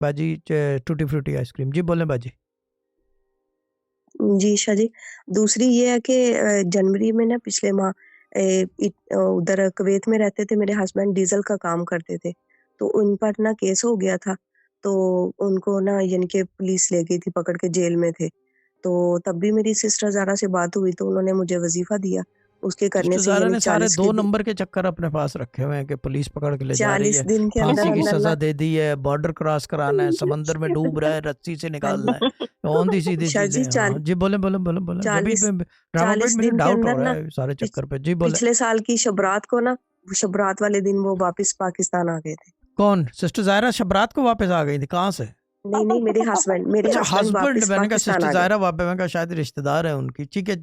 बाजी tutti frutti ice cream. जी बोलें बाजी। जी, शाह जी। दूसरी ये है कि जनवरी में ना पिछले माह उधर कुवैत में रहते थे मेरे हस्बैंड, डीज़ल का काम करते थे। तो उन पर ना केस हो गया था, तो उनको ना यानी कि पुलिस ले गई थी, पकड़ के जेल में थे। तो तब भी मेरी सिस्टर ज़ारा से बात हुई तो उन्होंने मुझे वज़ीफ़ा दिया। उसके करने सिस्टर से ज़ारा यानी ने सारे 40 के 2 नंबर के चक्कर अपने पास रखे हुए हैं कि पुलिस पकड़ के ले जा रही 40 है, दिन के फांसी की अंदर-अंदर सज़ा ना दे दी है, बॉर्डर क्रॉस कराना है, समंदर में डूब रहा है, रस्सी से हाँ निकालना है। जी। औंधी-सीधी शाह चीज़ें जी हैं। हाँ, जी बोलें। जब भी 40 ड्रामा क्वीन 40 मुझे दिन के डाउट हो अंदर रहा ना है सारे पिछ चक्कर पे। जी बोलें। पिछले साल की शबरात को ना, शबरात वाले दिन वो वापस पाकिस्तान आ गए थे। कौन? सिस्टर ज़ायरा शबरात को वापस आ गई थी? कहाँ से? नहीं, मेरे अच्छा हस्बैंड हस्बैंड, वापस मैंने कहा पाकिस्तान सिस्टर आ गए। ज़ायरा वापस, मैंने कहा शायद रिश्तेदार है उनकी। ठीक है।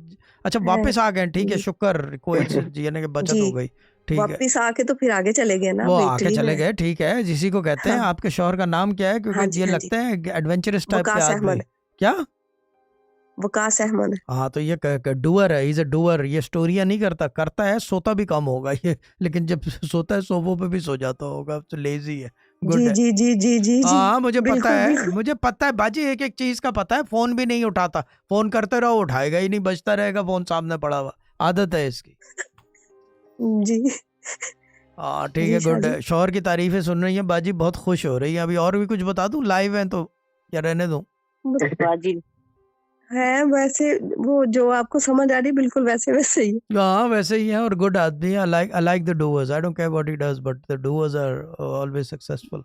अच्छा हैं, वापस आ गए, ठीक है, जी, शुक्र कोई यानी कि बचत जी। हो गई। ठीक है। वापिस आके तो फिर आगे चले गए ना, वो अब आके इटली में चले है। गए, ठीक है, जिसी को कहते हैं। हाँ, आपके शौहर का नाम क्या है? हाँ क्योंकि जी, ये हाँ जी। लगते हैं एडवेंचरस टाइप के वकास आदमी। अहमद, क्या? वकास अहमद। हाँ, तो ये डूअर है, इज अ डूअर। ये स्टोरियां नहीं करता, करता है, सोता भी कम होगा ये, लेकिन जब सोता है सोफों पे भी सो जाता होगा, तो लेजी है। जी, गुड है। जी, जी, जी, जी, जी। हाँ बिल्कुल, बिल्कुल। मुझे पता है बाजी, एक एक चीज का पता है। फोन भी नहीं उठाता, फोन करते रहो उठाएगा ही नहीं, बजता रहेगा फोन सामने पड़ा हुआ। आदत है इसकी। जी, हाँ ठीक है, जी शाह गुड जी। है। शौहर की तारीफें सुन रही है बाजी, बहुत खुश हो रही है। अभी और भी कुछ बता दूं? लाइव है तो या रहने दूं? बाजी है वैसे, वो जो आपको समझ आ रही है बिल्कुल वैसे-वैसे ही। हाँ वैसे ही है, और गुड आदमी है। I like the doers. I don't care what he does, but the doers are always successful.